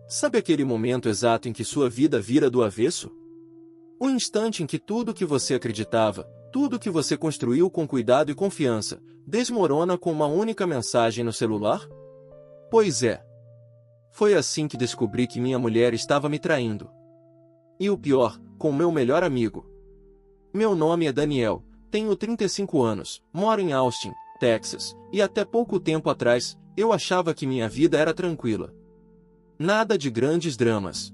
Sabe aquele momento exato em que sua vida vira do avesso? O instante em que tudo que você acreditava, tudo que você construiu com cuidado e confiança, desmorona com uma única mensagem no celular? Pois é. Foi assim que descobri que minha mulher estava me traindo. E o pior, com meu melhor amigo. Meu nome é Daniel, tenho 35 anos, moro em Austin, Texas, e até pouco tempo atrás, eu achava que minha vida era tranquila. Nada de grandes dramas.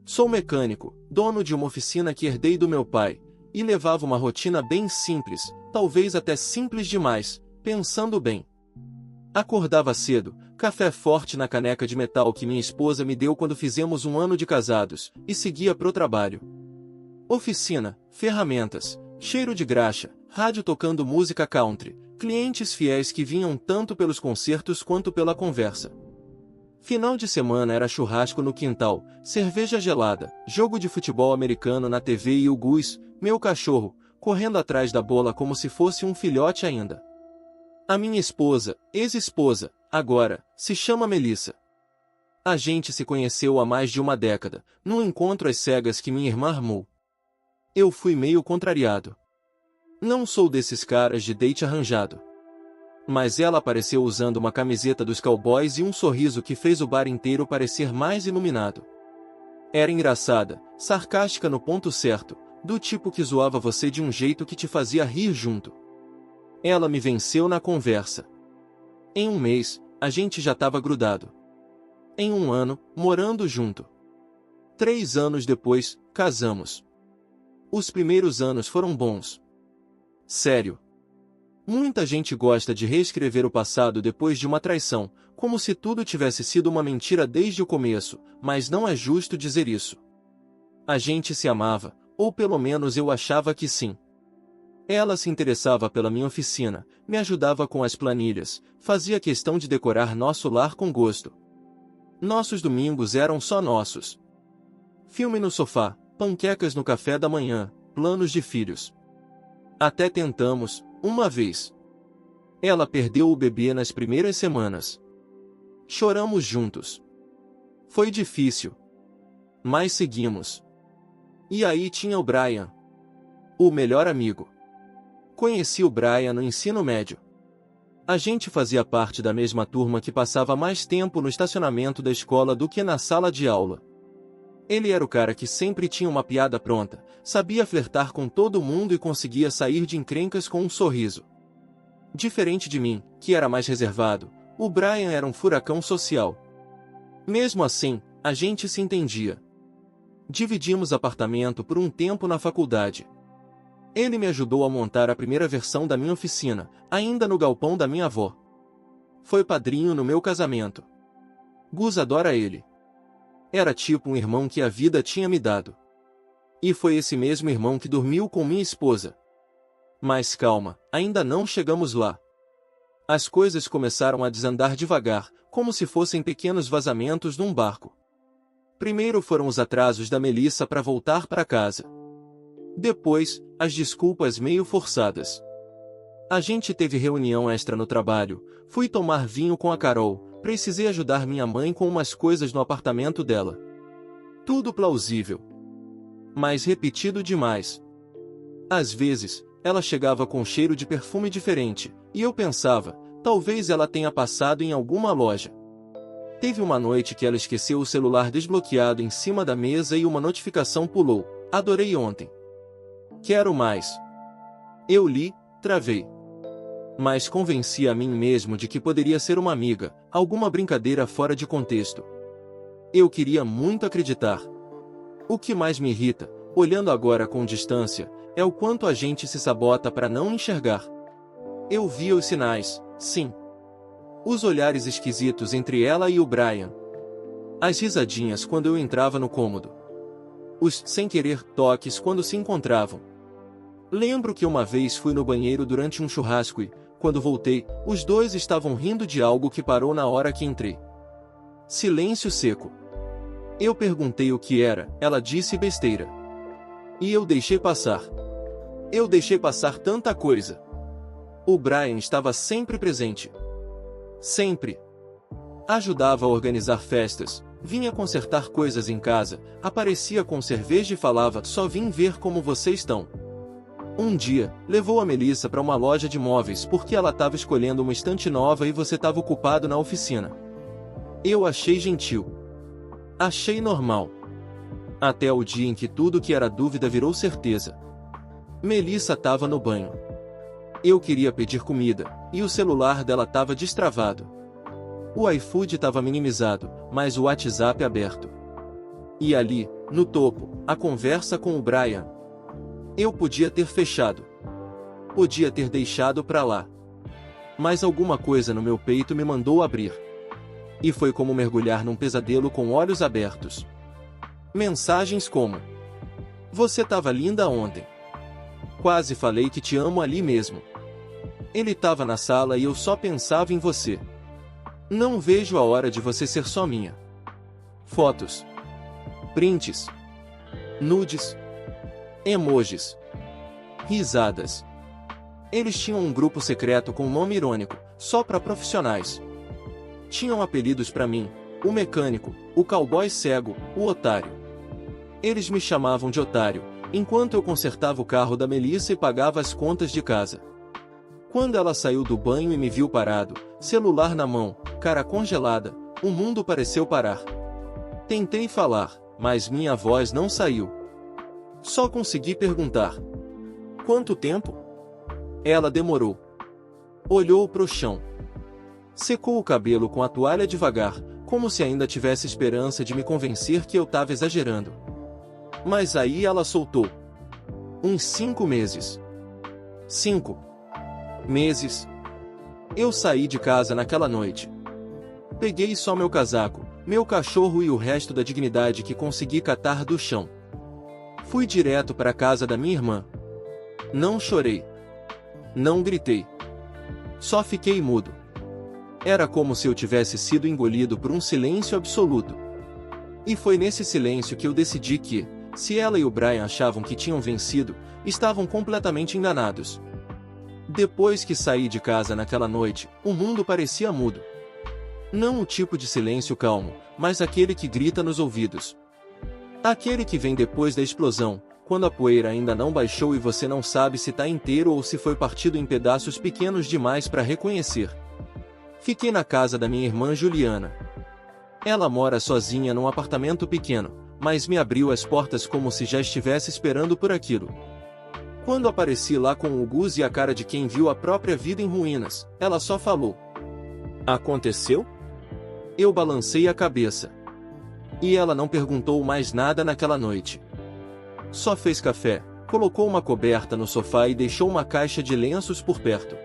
Sou mecânico, dono de uma oficina que herdei do meu pai, e levava uma rotina bem simples, talvez até simples demais, pensando bem. Acordava cedo, café forte na caneca de metal que minha esposa me deu quando fizemos 1 ano de casados, e seguia pro trabalho. Oficina, ferramentas, cheiro de graxa, rádio tocando música country, clientes fiéis que vinham tanto pelos concertos quanto pela conversa. Final de semana era churrasco no quintal, cerveja gelada, jogo de futebol americano na TV e o Gus, meu cachorro, correndo atrás da bola como se fosse um filhote ainda. A minha esposa, ex-esposa, agora, se chama Melissa. A gente se conheceu há mais de uma década, num encontro às cegas que minha irmã armou. Eu fui meio contrariado. Não sou desses caras de date arranjado. Mas ela apareceu usando uma camiseta dos Cowboys e um sorriso que fez o bar inteiro parecer mais iluminado. Era engraçada, sarcástica no ponto certo, do tipo que zoava você de um jeito que te fazia rir junto. Ela me venceu na conversa. Em 1 mês, a gente já estava grudado. Em 1 ano, morando junto. 3 anos depois, casamos. Os primeiros anos foram bons. Sério. Muita gente gosta de reescrever o passado depois de uma traição, como se tudo tivesse sido uma mentira desde o começo, mas não é justo dizer isso. A gente se amava, ou pelo menos eu achava que sim. Ela se interessava pela minha oficina, me ajudava com as planilhas, fazia questão de decorar nosso lar com gosto. Nossos domingos eram só nossos. Filme no sofá, panquecas no café da manhã, planos de filhos. Até tentamos, uma vez. Ela perdeu o bebê nas primeiras semanas. Choramos juntos. Foi difícil. Mas seguimos. E aí tinha o Brian. O melhor amigo. Conheci o Brian no ensino médio. A gente fazia parte da mesma turma que passava mais tempo no estacionamento da escola do que na sala de aula. Ele era o cara que sempre tinha uma piada pronta, sabia flertar com todo mundo e conseguia sair de encrencas com um sorriso. Diferente de mim, que era mais reservado, o Brian era um furacão social. Mesmo assim, a gente se entendia. Dividimos apartamento por um tempo na faculdade. Ele me ajudou a montar a primeira versão da minha oficina, ainda no galpão da minha avó. Foi padrinho no meu casamento. Gus adora ele. Era tipo um irmão que a vida tinha me dado. E foi esse mesmo irmão que dormiu com minha esposa. Mas calma, ainda não chegamos lá. As coisas começaram a desandar devagar, como se fossem pequenos vazamentos num barco. Primeiro foram os atrasos da Melissa para voltar para casa. Depois, as desculpas meio forçadas. A gente teve reunião extra no trabalho, fui tomar vinho com a Carol, precisei ajudar minha mãe com umas coisas no apartamento dela. Tudo plausível. Mas repetido demais. Às vezes, ela chegava com cheiro de perfume diferente, e eu pensava, talvez ela tenha passado em alguma loja. Teve uma noite que ela esqueceu o celular desbloqueado em cima da mesa e uma notificação pulou. Adorei ontem. Quero mais. Eu li, travei. Mas convenci a mim mesmo de que poderia ser uma amiga, alguma brincadeira fora de contexto. Eu queria muito acreditar. O que mais me irrita, olhando agora com distância, é o quanto a gente se sabota para não enxergar. Eu via os sinais, sim. Os olhares esquisitos entre ela e o Brian. As risadinhas quando eu entrava no cômodo. Os, sem querer, toques quando se encontravam. Lembro que uma vez fui no banheiro durante um churrasco e, quando voltei, os dois estavam rindo de algo que parou na hora que entrei. Silêncio seco. Eu perguntei o que era, ela disse besteira. E eu deixei passar. Eu deixei passar tanta coisa. O Brian estava sempre presente. Sempre. Ajudava a organizar festas, Vinha consertar coisas em casa, aparecia com cerveja e falava: só vim ver como vocês estão. Um dia, levou a Melissa para uma loja de móveis porque ela estava escolhendo uma estante nova e você estava ocupado na oficina. Eu achei gentil. Achei normal. Até o dia em que tudo que era dúvida virou certeza. Melissa estava no banho. Eu queria pedir comida, e o celular dela estava destravado. O iFood estava minimizado, mas o WhatsApp aberto. E ali, no topo, a conversa com o Brian. Eu podia ter fechado. Podia ter deixado pra lá. Mas alguma coisa no meu peito me mandou abrir. E foi como mergulhar num pesadelo com olhos abertos. Mensagens como: você tava linda ontem. Quase falei que te amo ali mesmo. Ele tava na sala e eu só pensava em você. Não vejo a hora de você ser só minha. Fotos. Prints. Nudes. Emojis. Risadas. Eles tinham um grupo secreto com nome irônico, só para profissionais. Tinham apelidos para mim: o mecânico, o cowboy cego, o otário. Eles me chamavam de otário, enquanto eu consertava o carro da Melissa e pagava as contas de casa. Quando ela saiu do banho e me viu parado, celular na mão, cara congelada, o mundo pareceu parar. Tentei falar, mas minha voz não saiu. Só consegui perguntar: quanto tempo? Ela demorou. Olhou pro chão. Secou o cabelo com a toalha devagar, como se ainda tivesse esperança de me convencer que eu tava exagerando. Mas aí ela soltou: uns 5 meses. 5 meses. Eu saí de casa naquela noite. Peguei só meu casaco, meu cachorro e o resto da dignidade que consegui catar do chão. Fui direto para a casa da minha irmã. Não chorei. Não gritei. Só fiquei mudo. Era como se eu tivesse sido engolido por um silêncio absoluto. E foi nesse silêncio que eu decidi que, se ela e o Brian achavam que tinham vencido, estavam completamente enganados. Depois que saí de casa naquela noite, o mundo parecia mudo. Não o tipo de silêncio calmo, mas aquele que grita nos ouvidos. Aquele que vem depois da explosão, quando a poeira ainda não baixou e você não sabe se está inteiro ou se foi partido em pedaços pequenos demais para reconhecer. Fiquei na casa da minha irmã Juliana. Ela mora sozinha num apartamento pequeno, mas me abriu as portas como se já estivesse esperando por aquilo. Quando apareci lá com o Gus e a cara de quem viu a própria vida em ruínas, ela só falou: aconteceu? Eu balancei a cabeça. E ela não perguntou mais nada naquela noite. Só fez café, colocou uma coberta no sofá e deixou uma caixa de lenços por perto.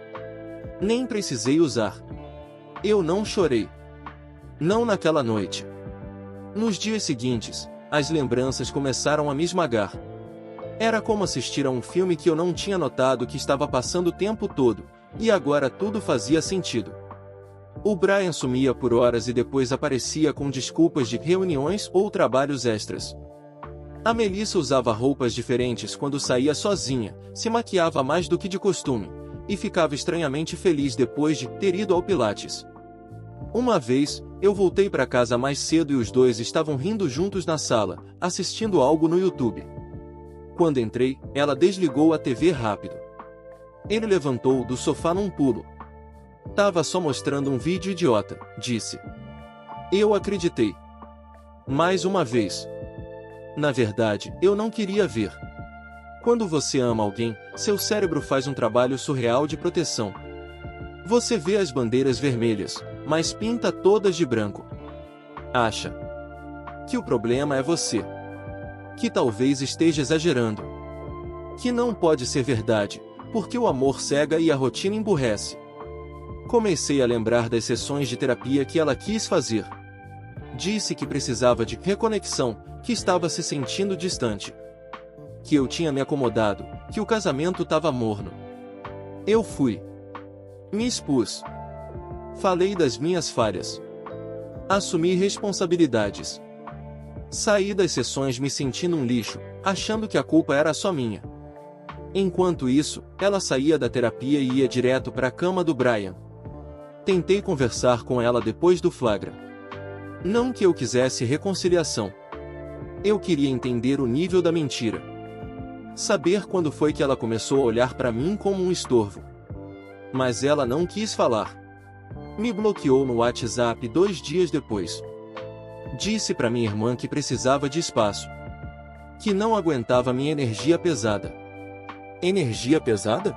Nem precisei usar. Eu não chorei. Não naquela noite. Nos dias seguintes, as lembranças começaram a me esmagar. Era como assistir a um filme que eu não tinha notado que estava passando o tempo todo, e agora tudo fazia sentido. O Brian sumia por horas e depois aparecia com desculpas de reuniões ou trabalhos extras. A Melissa usava roupas diferentes quando saía sozinha, se maquiava mais do que de costume, e ficava estranhamente feliz depois de ter ido ao Pilates. Uma vez, eu voltei para casa mais cedo e os dois estavam rindo juntos na sala, assistindo algo no YouTube. Quando entrei, ela desligou a TV rápido. Ele levantou do sofá num pulo. Tava só mostrando um vídeo idiota, disse. Eu acreditei. Mais uma vez. Na verdade, eu não queria ver. Quando você ama alguém, seu cérebro faz um trabalho surreal de proteção. Você vê as bandeiras vermelhas, mas pinta todas de branco. Acha que o problema é você. Que talvez esteja exagerando. Que não pode ser verdade, porque o amor cega e a rotina emburrece. Comecei a lembrar das sessões de terapia que ela quis fazer. Disse que precisava de reconexão, que estava se sentindo distante. Que eu tinha me acomodado, que o casamento estava morno. Eu fui. Me expus. Falei das minhas falhas. Assumi responsabilidades. Saí das sessões me sentindo um lixo, achando que a culpa era só minha. Enquanto isso, ela saía da terapia e ia direto para a cama do Brian. Tentei conversar com ela depois do flagra. Não que eu quisesse reconciliação. Eu queria entender o nível da mentira. Saber quando foi que ela começou a olhar para mim como um estorvo. Mas ela não quis falar. Me bloqueou no WhatsApp 2 dias depois. Disse para minha irmã que precisava de espaço. Que não aguentava minha energia pesada. Energia pesada?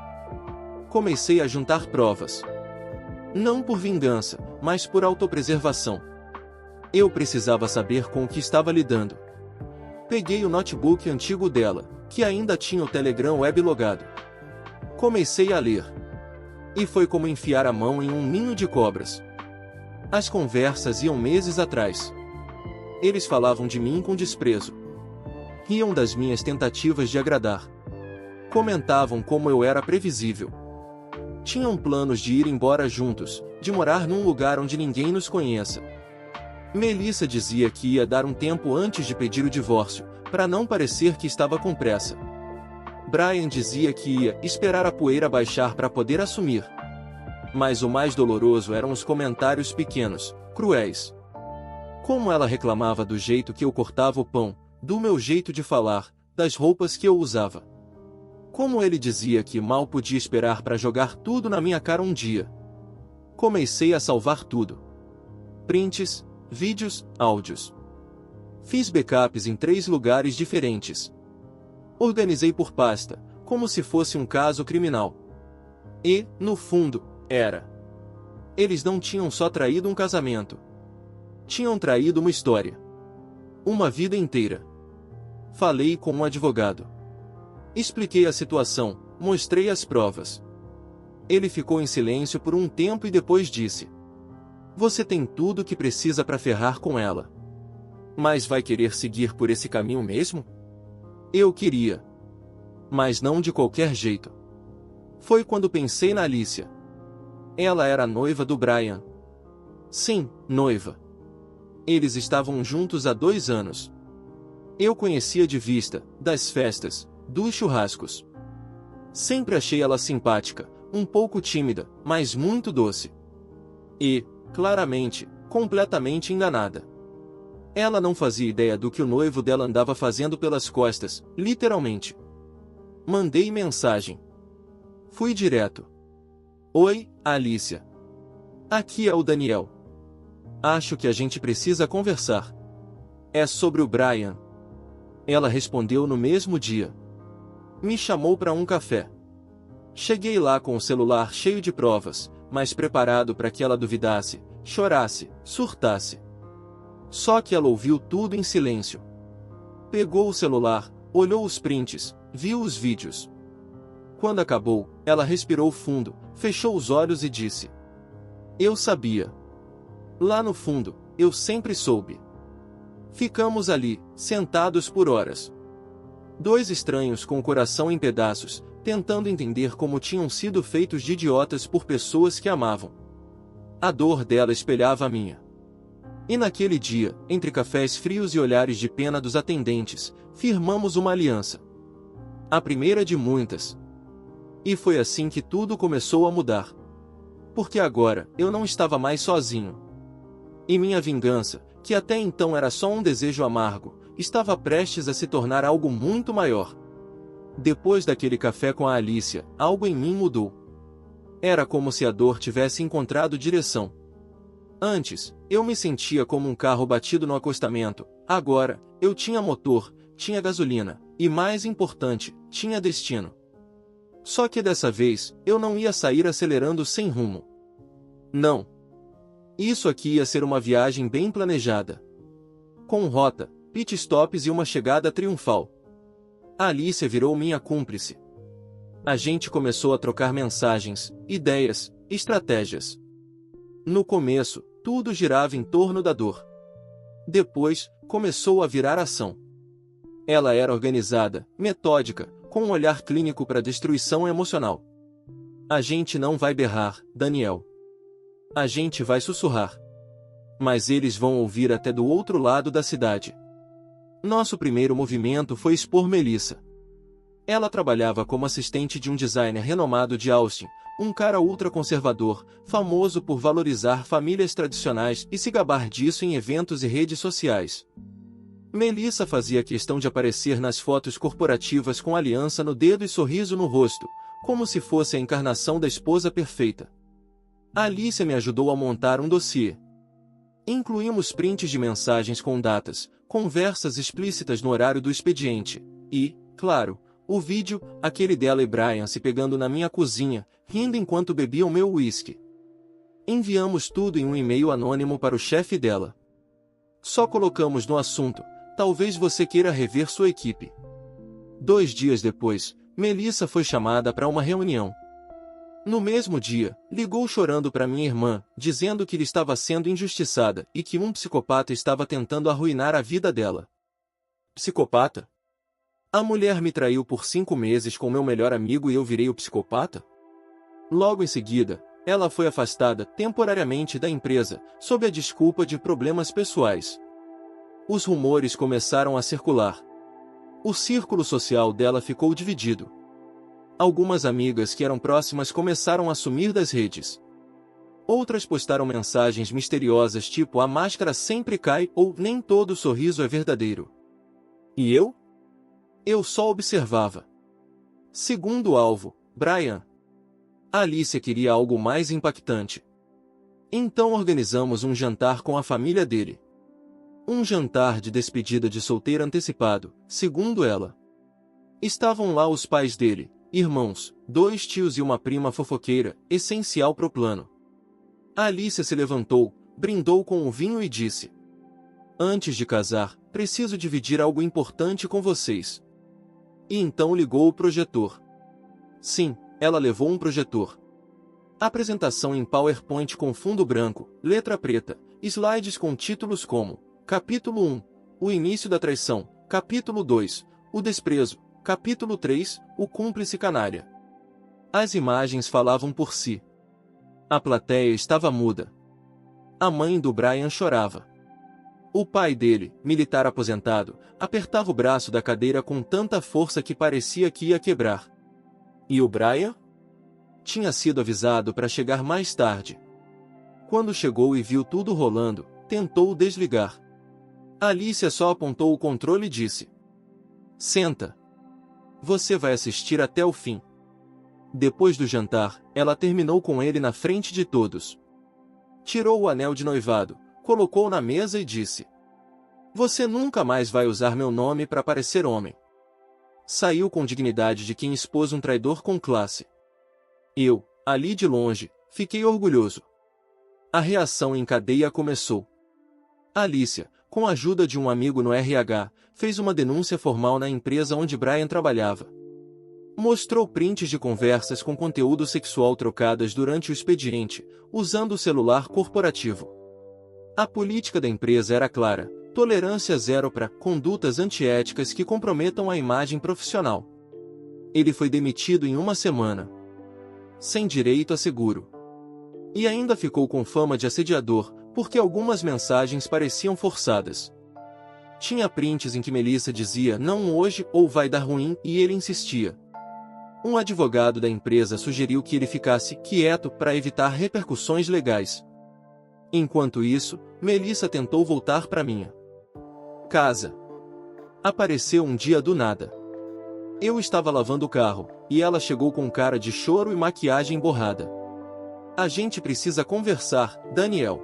Comecei a juntar provas. Não por vingança, mas por autopreservação. Eu precisava saber com o que estava lidando. Peguei o notebook antigo dela, que ainda tinha o Telegram web logado. Comecei a ler. E foi como enfiar a mão em um ninho de cobras. As conversas iam meses atrás. Eles falavam de mim com desprezo. Riam das minhas tentativas de agradar. Comentavam como eu era previsível. Tinham planos de ir embora juntos, de morar num lugar onde ninguém nos conheça. Melissa dizia que ia dar um tempo antes de pedir o divórcio, para não parecer que estava com pressa. Brian dizia que ia esperar a poeira baixar para poder assumir. Mas o mais doloroso eram os comentários pequenos, cruéis. Como ela reclamava do jeito que eu cortava o pão, do meu jeito de falar, das roupas que eu usava. Como ele dizia que mal podia esperar para jogar tudo na minha cara um dia. Comecei a salvar tudo. Prints, vídeos, áudios. Fiz backups em 3 lugares diferentes. Organizei por pasta, como se fosse um caso criminal. E, no fundo, era. Eles não tinham só traído um casamento. Tinham traído uma história. Uma vida inteira. Falei com um advogado. Expliquei a situação, mostrei as provas. Ele ficou em silêncio por um tempo e depois disse: "Você tem tudo o que precisa para ferrar com ela. Mas vai querer seguir por esse caminho mesmo?" Eu queria. Mas não de qualquer jeito. Foi quando pensei na Alicia. Ela era a noiva do Brian. Sim, noiva. Eles estavam juntos há 2 anos. Eu conhecia de vista, das festas, dos churrascos. Sempre achei ela simpática, um pouco tímida, mas muito doce. E, claramente, completamente enganada. Ela não fazia ideia do que o noivo dela andava fazendo pelas costas, literalmente. Mandei mensagem. Fui direto. "Oi, Alicia. Aqui é o Daniel. Acho que a gente precisa conversar. É sobre o Brian." Ela respondeu no mesmo dia. Me chamou para um café. Cheguei lá com o celular cheio de provas, mas preparado para que ela duvidasse, chorasse, surtasse. Só que ela ouviu tudo em silêncio. Pegou o celular, olhou os prints, viu os vídeos. Quando acabou, ela respirou fundo, fechou os olhos e disse: "Eu sabia. Lá no fundo, eu sempre soube." Ficamos ali, sentados por horas. 2 estranhos com o coração em pedaços, tentando entender como tinham sido feitos de idiotas por pessoas que amavam. A dor dela espelhava a minha. E naquele dia, entre cafés frios e olhares de pena dos atendentes, firmamos uma aliança. A primeira de muitas. E foi assim que tudo começou a mudar. Porque agora, eu não estava mais sozinho. E minha vingança, que até então era só um desejo amargo, estava prestes a se tornar algo muito maior. Depois daquele café com a Alicia, algo em mim mudou. Era como se a dor tivesse encontrado direção. Antes, eu me sentia como um carro batido no acostamento. Agora, eu tinha motor, tinha gasolina, e mais importante, tinha destino. Só que dessa vez, eu não ia sair acelerando sem rumo. Não. Isso aqui ia ser uma viagem bem planejada. Com rota, pit stops e uma chegada triunfal. A Alicia virou minha cúmplice. A gente começou a trocar mensagens, ideias, estratégias. No começo, tudo girava em torno da dor. Depois, começou a virar ação. Ela era organizada, metódica, com um olhar clínico para destruição emocional. A gente não vai berrar, Daniel. A gente vai sussurrar. Mas eles vão ouvir até do outro lado da cidade. Nosso primeiro movimento foi expor Melissa. Ela trabalhava como assistente de um designer renomado de Austin, um cara ultraconservador, famoso por valorizar famílias tradicionais e se gabar disso em eventos e redes sociais. Melissa fazia questão de aparecer nas fotos corporativas com aliança no dedo e sorriso no rosto, como se fosse a encarnação da esposa perfeita. A Alicia me ajudou a montar um dossiê. Incluímos prints de mensagens com datas, conversas explícitas no horário do expediente, e, claro, o vídeo, aquele dela e Brian se pegando na minha cozinha, rindo enquanto bebiam meu uísque. Enviamos tudo em um e-mail anônimo para o chefe dela. Só colocamos no assunto: talvez você queira rever sua equipe. 2 dias depois, Melissa foi chamada para uma reunião. No mesmo dia, ligou chorando para minha irmã, dizendo que lhe estava sendo injustiçada e que um psicopata estava tentando arruinar a vida dela. Psicopata? A mulher me traiu por 5 meses com meu melhor amigo e eu virei o psicopata? Logo em seguida, ela foi afastada temporariamente da empresa, sob a desculpa de problemas pessoais. Os rumores começaram a circular. O círculo social dela ficou dividido. Algumas amigas que eram próximas começaram a sumir das redes. Outras postaram mensagens misteriosas tipo "a máscara sempre cai" ou "nem todo sorriso é verdadeiro". E eu? Eu só observava. Segundo o alvo, Brian. A Alicia queria algo mais impactante. Então organizamos um jantar com a família dele. Um jantar de despedida de solteiro antecipado, segundo ela. Estavam lá os pais dele, irmãos, 2 tios e uma prima fofoqueira, essencial pro plano. A Alicia se levantou, brindou com o vinho e disse: "Antes de casar, preciso dividir algo importante com vocês." E então ligou o projetor. Sim, ela levou um projetor. Apresentação em PowerPoint com fundo branco, letra preta, slides com títulos como Capítulo 1, o início da traição, Capítulo 2, o desprezo, Capítulo 3, o cúmplice canalha. As imagens falavam por si. A plateia estava muda. A mãe do Brian chorava. O pai dele, militar aposentado, apertava o braço da cadeira com tanta força que parecia que ia quebrar. E o Brian? Tinha sido avisado para chegar mais tarde. Quando chegou e viu tudo rolando, tentou desligar. Alicia só apontou o controle e disse: "Senta. Você vai assistir até o fim." Depois do jantar, ela terminou com ele na frente de todos. Tirou o anel de noivado, colocou na mesa e disse: "Você nunca mais vai usar meu nome para parecer homem." Saiu com dignidade de quem expôs um traidor com classe. Eu, ali de longe, fiquei orgulhoso. A reação em cadeia começou. Alicia, com a ajuda de um amigo no RH, fez uma denúncia formal na empresa onde Brian trabalhava. Mostrou prints de conversas com conteúdo sexual trocadas durante o expediente, usando o celular corporativo. A política da empresa era clara: tolerância zero para condutas antiéticas que comprometam a imagem profissional. Ele foi demitido em 1 semana. Sem direito a seguro. E ainda ficou com fama de assediador, porque algumas mensagens pareciam forçadas. Tinha prints em que Melissa dizia "não hoje" ou "vai dar ruim" e ele insistia. Um advogado da empresa sugeriu que ele ficasse quieto para evitar repercussões legais. Enquanto isso, Melissa tentou voltar para minha casa. Apareceu um dia do nada. Eu estava lavando o carro, e ela chegou com cara de choro e maquiagem borrada. "A gente precisa conversar, Daniel."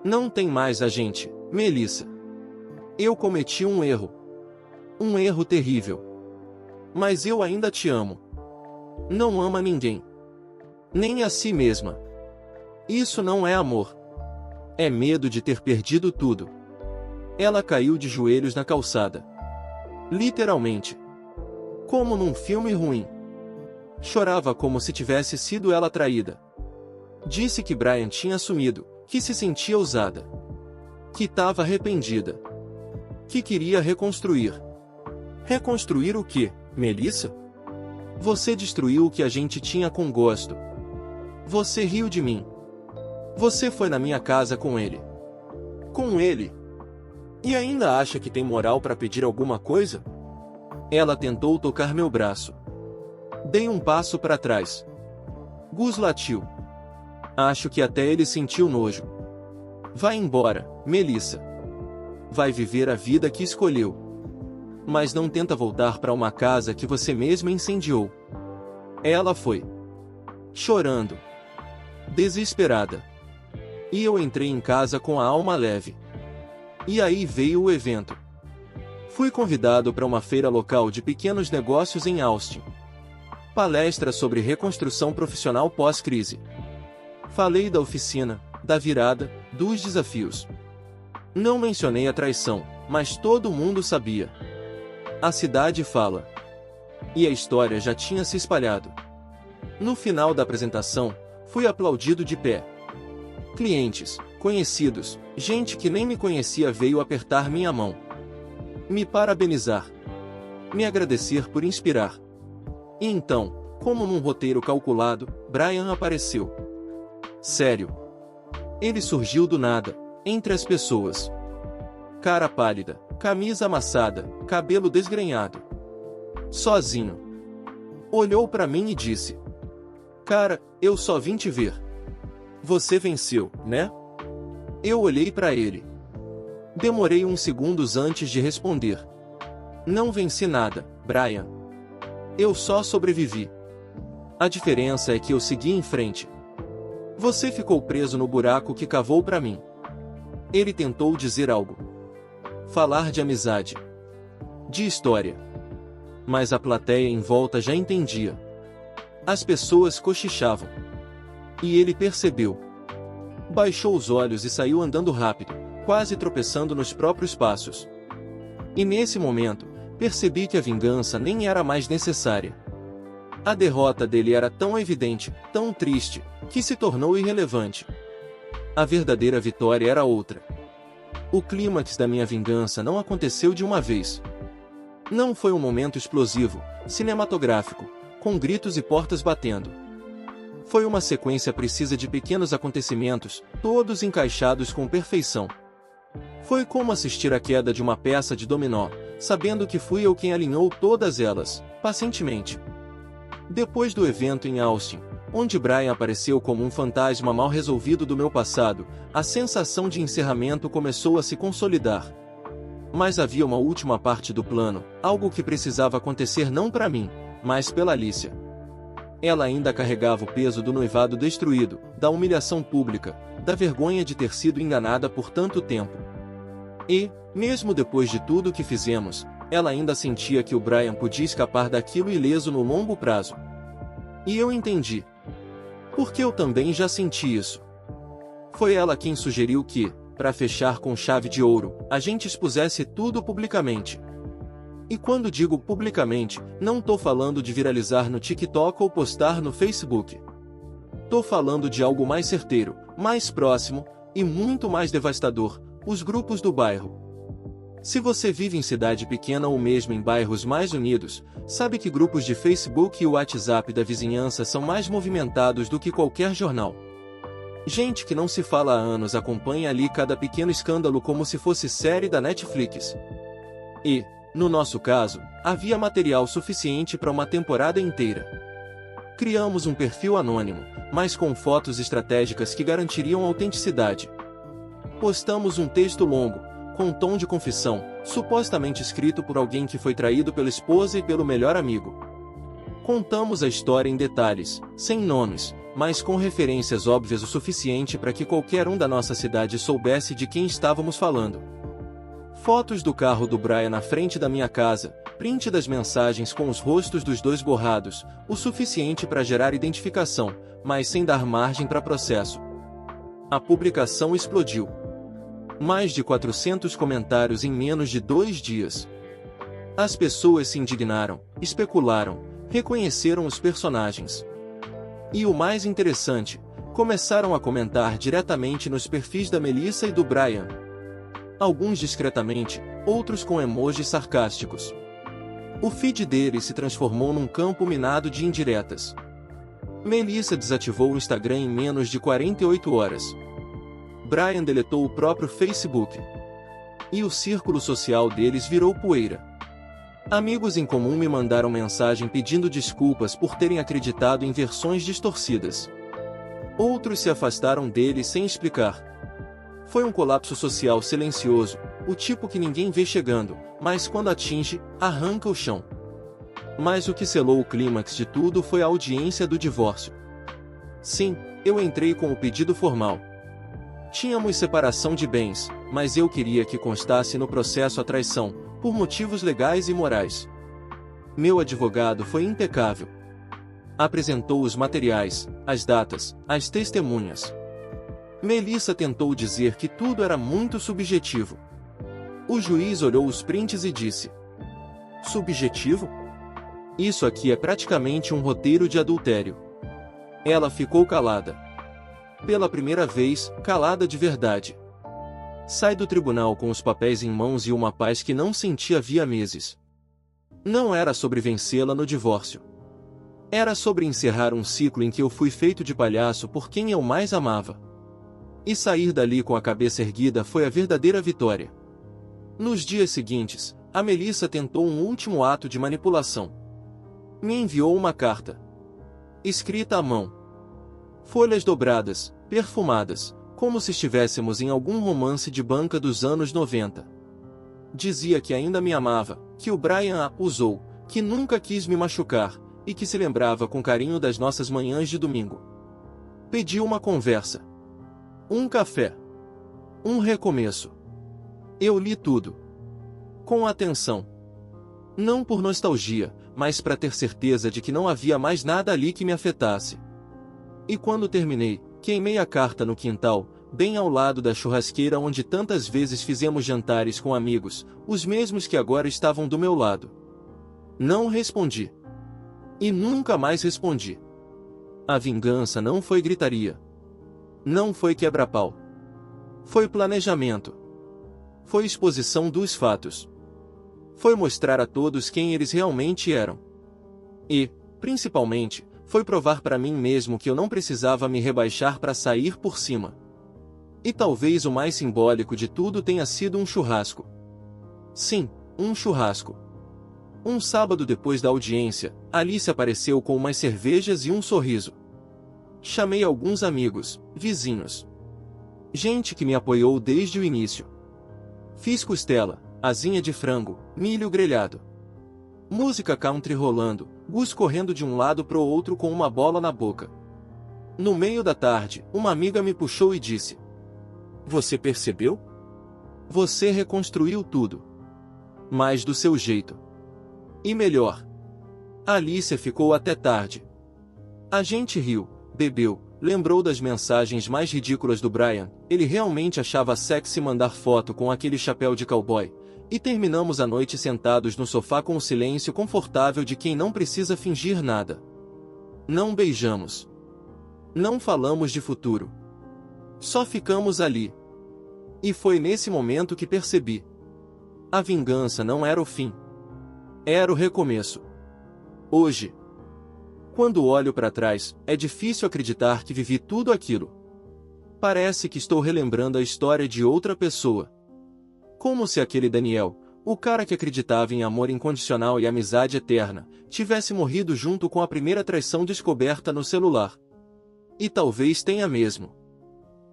"Não tem mais a gente, Melissa. Eu cometi um erro. Um erro terrível. Mas eu ainda te amo." Não ama ninguém. Nem a si mesma. Isso não é amor. É medo de ter perdido tudo. Ela caiu de joelhos na calçada. Literalmente. Como num filme ruim. Chorava como se tivesse sido ela traída. Disse que Brian tinha sumido, que se sentia usada. Que estava arrependida. Que queria reconstruir. Reconstruir o quê, Melissa? Você destruiu o que a gente tinha com gosto. Você riu de mim. Você foi na minha casa com ele. Com ele. E ainda acha que tem moral para pedir alguma coisa? Ela tentou tocar meu braço. Dei um passo para trás. Gus latiu. Acho que até ele sentiu nojo. Vai embora, Melissa. Vai viver a vida que escolheu. Mas não tenta voltar para uma casa que você mesma incendiou. Ela foi. Chorando. Desesperada. E eu entrei em casa com a alma leve. E aí veio o evento. Fui convidado para uma feira local de pequenos negócios em Austin. Palestra sobre reconstrução profissional pós-crise. Falei da oficina, da virada, dos desafios. Não mencionei a traição, mas todo mundo sabia. A cidade fala. E a história já tinha se espalhado. No final da apresentação, fui aplaudido de pé. Clientes, conhecidos, gente que nem me conhecia veio apertar minha mão. Me parabenizar. Me agradecer por inspirar. E então, como num roteiro calculado, Brian apareceu. Sério. Ele surgiu do nada, entre as pessoas. Cara pálida, camisa amassada, cabelo desgrenhado. Sozinho. Olhou para mim e disse: Cara, eu só vim te ver. Você venceu, né? Eu olhei para ele. Demorei uns segundos antes de responder. Não venci nada, Brian. Eu só sobrevivi. A diferença é que eu segui em frente. Você ficou preso no buraco que cavou para mim. Ele tentou dizer algo. Falar de amizade. De história. Mas a plateia em volta já entendia. As pessoas cochichavam. E ele percebeu. Baixou os olhos e saiu andando rápido, quase tropeçando nos próprios passos. E nesse momento, percebi que a vingança nem era mais necessária. A derrota dele era tão evidente, tão triste, que se tornou irrelevante. A verdadeira vitória era outra. O clímax da minha vingança não aconteceu de uma vez. Não foi um momento explosivo, cinematográfico, com gritos e portas batendo. Foi uma sequência precisa de pequenos acontecimentos, todos encaixados com perfeição. Foi como assistir à queda de uma peça de dominó, sabendo que fui eu quem alinhou todas elas, pacientemente. Depois do evento em Austin, onde Brian apareceu como um fantasma mal resolvido do meu passado, a sensação de encerramento começou a se consolidar. Mas havia uma última parte do plano, algo que precisava acontecer não para mim, mas pela Alicia. Ela ainda carregava o peso do noivado destruído, da humilhação pública, da vergonha de ter sido enganada por tanto tempo. E, mesmo depois de tudo o que fizemos, ela ainda sentia que o Brian podia escapar daquilo ileso no longo prazo. E eu entendi. Porque eu também já senti isso. Foi ela quem sugeriu que, para fechar com chave de ouro, a gente expusesse tudo publicamente. E quando digo publicamente, não tô falando de viralizar no TikTok ou postar no Facebook. Tô falando de algo mais certeiro, mais próximo, e muito mais devastador, os grupos do bairro. Se você vive em cidade pequena ou mesmo em bairros mais unidos, sabe que grupos de Facebook e o WhatsApp da vizinhança são mais movimentados do que qualquer jornal. Gente que não se fala há anos acompanha ali cada pequeno escândalo como se fosse série da Netflix. E, no nosso caso, havia material suficiente para uma temporada inteira. Criamos um perfil anônimo, mas com fotos estratégicas que garantiriam autenticidade. Postamos um texto longo, com tom de confissão, supostamente escrito por alguém que foi traído pela esposa e pelo melhor amigo. Contamos a história em detalhes, sem nomes, mas com referências óbvias o suficiente para que qualquer um da nossa cidade soubesse de quem estávamos falando. Fotos do carro do Brian na frente da minha casa, print das mensagens com os rostos dos dois borrados, o suficiente para gerar identificação, mas sem dar margem para processo. A publicação explodiu. Mais de 400 comentários em menos de 2 dias. As pessoas se indignaram, especularam, reconheceram os personagens. E o mais interessante, começaram a comentar diretamente nos perfis da Melissa e do Brian. Alguns discretamente, outros com emojis sarcásticos. O feed deles se transformou num campo minado de indiretas. Melissa desativou o Instagram em menos de 48 horas. Brian deletou o próprio Facebook. E o círculo social deles virou poeira. Amigos em comum me mandaram mensagem pedindo desculpas por terem acreditado em versões distorcidas. Outros se afastaram dele sem explicar. Foi um colapso social silencioso, o tipo que ninguém vê chegando, mas quando atinge, arranca o chão. Mas o que selou o clímax de tudo foi a audiência do divórcio. Sim, eu entrei com o pedido formal. Tínhamos separação de bens, mas eu queria que constasse no processo a traição, por motivos legais e morais. Meu advogado foi impecável. Apresentou os materiais, as datas, as testemunhas. Melissa tentou dizer que tudo era muito subjetivo. O juiz olhou os prints e disse: subjetivo? Isso aqui é praticamente um roteiro de adultério. Ela ficou calada. Pela primeira vez, calada de verdade. Sai do tribunal com os papéis em mãos e uma paz que não sentia havia meses. Não era sobre vencê-la no divórcio. Era sobre encerrar um ciclo em que eu fui feito de palhaço por quem eu mais amava. E sair dali com a cabeça erguida foi a verdadeira vitória. Nos dias seguintes, a Melissa tentou um último ato de manipulação. Me enviou uma carta. Escrita à mão. Folhas dobradas, perfumadas, como se estivéssemos em algum romance de banca dos anos 90. Dizia que ainda me amava, que o Brian a usou, que nunca quis me machucar, e que se lembrava com carinho das nossas manhãs de domingo. Pediu uma conversa. Um café. Um recomeço. Eu li tudo. Com atenção. Não por nostalgia, mas para ter certeza de que não havia mais nada ali que me afetasse. E quando terminei, queimei a carta no quintal, bem ao lado da churrasqueira onde tantas vezes fizemos jantares com amigos, os mesmos que agora estavam do meu lado. Não respondi. E nunca mais respondi. A vingança não foi gritaria. Não foi quebra-pau. Foi planejamento. Foi exposição dos fatos. Foi mostrar a todos quem eles realmente eram. E, principalmente, foi provar para mim mesmo que eu não precisava me rebaixar para sair por cima. E talvez o mais simbólico de tudo tenha sido um churrasco. Sim, um churrasco. Um sábado depois da audiência, Alice apareceu com umas cervejas e um sorriso. Chamei alguns amigos, vizinhos. Gente que me apoiou desde o início. Fiz costela, asinha de frango, milho grelhado. Música country rolando, Gus correndo de um lado pro outro com uma bola na boca. No meio da tarde, uma amiga me puxou e disse: "Você percebeu? Você reconstruiu tudo. Mas do seu jeito. E melhor." Alicia ficou até tarde. A gente riu, bebeu, lembrou das mensagens mais ridículas do Brian, ele realmente achava sexy mandar foto com aquele chapéu de cowboy, e terminamos a noite sentados no sofá com o silêncio confortável de quem não precisa fingir nada. Não beijamos. Não falamos de futuro. Só ficamos ali. E foi nesse momento que percebi. A vingança não era o fim. Era o recomeço. Hoje, quando olho para trás, é difícil acreditar que vivi tudo aquilo. Parece que estou relembrando a história de outra pessoa. Como se aquele Daniel, o cara que acreditava em amor incondicional e amizade eterna, tivesse morrido junto com a primeira traição descoberta no celular. E talvez tenha mesmo.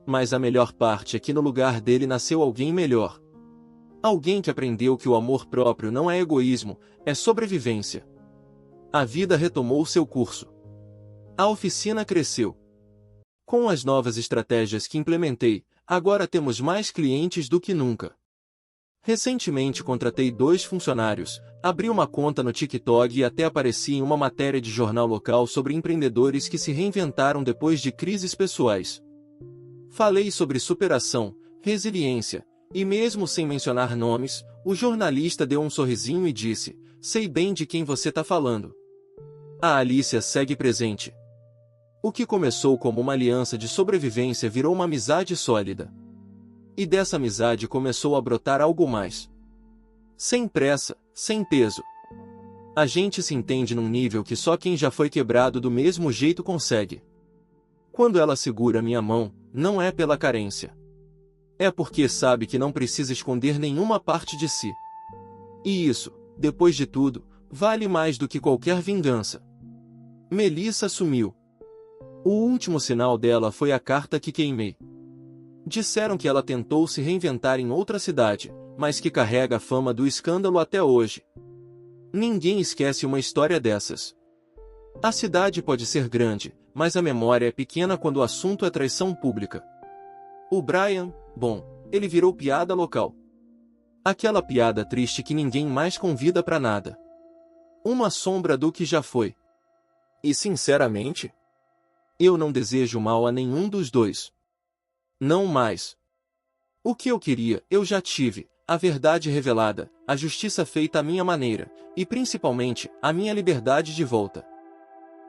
Mas a melhor parte é que no lugar dele nasceu alguém melhor. Alguém que aprendeu que o amor próprio não é egoísmo, é sobrevivência. A vida retomou seu curso. A oficina cresceu. Com as novas estratégias que implementei, agora temos mais clientes do que nunca. Recentemente contratei 2 funcionários, abri uma conta no TikTok e até apareci em uma matéria de jornal local sobre empreendedores que se reinventaram depois de crises pessoais. Falei sobre superação, resiliência, e mesmo sem mencionar nomes, o jornalista deu um sorrisinho e disse: "Sei bem de quem você tá falando." A Alicia segue presente. O que começou como uma aliança de sobrevivência virou uma amizade sólida. E dessa amizade começou a brotar algo mais. Sem pressa, sem peso. A gente se entende num nível que só quem já foi quebrado do mesmo jeito consegue. Quando ela segura minha mão, não é pela carência. É porque sabe que não precisa esconder nenhuma parte de si. E isso, depois de tudo, vale mais do que qualquer vingança. Melissa sumiu. O último sinal dela foi a carta que queimei. Disseram que ela tentou se reinventar em outra cidade, mas que carrega a fama do escândalo até hoje. Ninguém esquece uma história dessas. A cidade pode ser grande, mas a memória é pequena quando o assunto é traição pública. O Brian, bom, ele virou piada local. Aquela piada triste que ninguém mais convida pra nada. Uma sombra do que já foi. E sinceramente, eu não desejo mal a nenhum dos dois. Não mais. O que eu queria, eu já tive, a verdade revelada, a justiça feita à minha maneira, e principalmente, a minha liberdade de volta.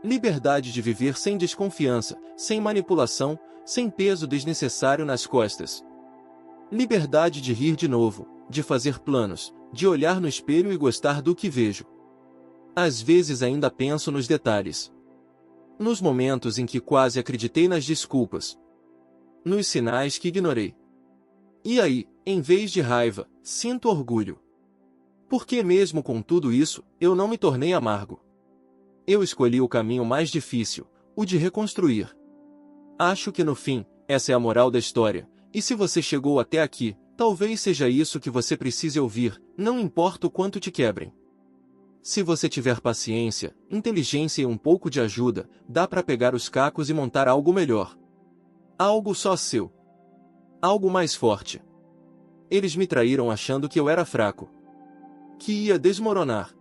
Liberdade de viver sem desconfiança, sem manipulação, sem peso desnecessário nas costas. Liberdade de rir de novo, de fazer planos, de olhar no espelho e gostar do que vejo. Às vezes ainda penso nos detalhes. Nos momentos em que quase acreditei nas desculpas. Nos sinais que ignorei. E aí, em vez de raiva, sinto orgulho. Porque mesmo com tudo isso, eu não me tornei amargo. Eu escolhi o caminho mais difícil, o de reconstruir. Acho que no fim, essa é a moral da história, e se você chegou até aqui, talvez seja isso que você precise ouvir, não importa o quanto te quebrem. Se você tiver paciência, inteligência e um pouco de ajuda, dá para pegar os cacos e montar algo melhor. Algo só seu. Algo mais forte. Eles me traíram achando que eu era fraco. Que ia desmoronar.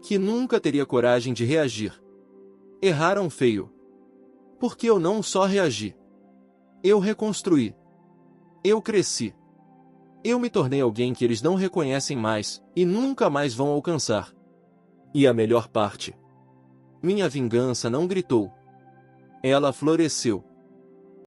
Que nunca teria coragem de reagir. Erraram feio. Porque eu não só reagi. Eu reconstruí. Eu cresci. Eu me tornei alguém que eles não reconhecem mais, e nunca mais vão alcançar. E a melhor parte. Minha vingança não gritou. Ela floresceu.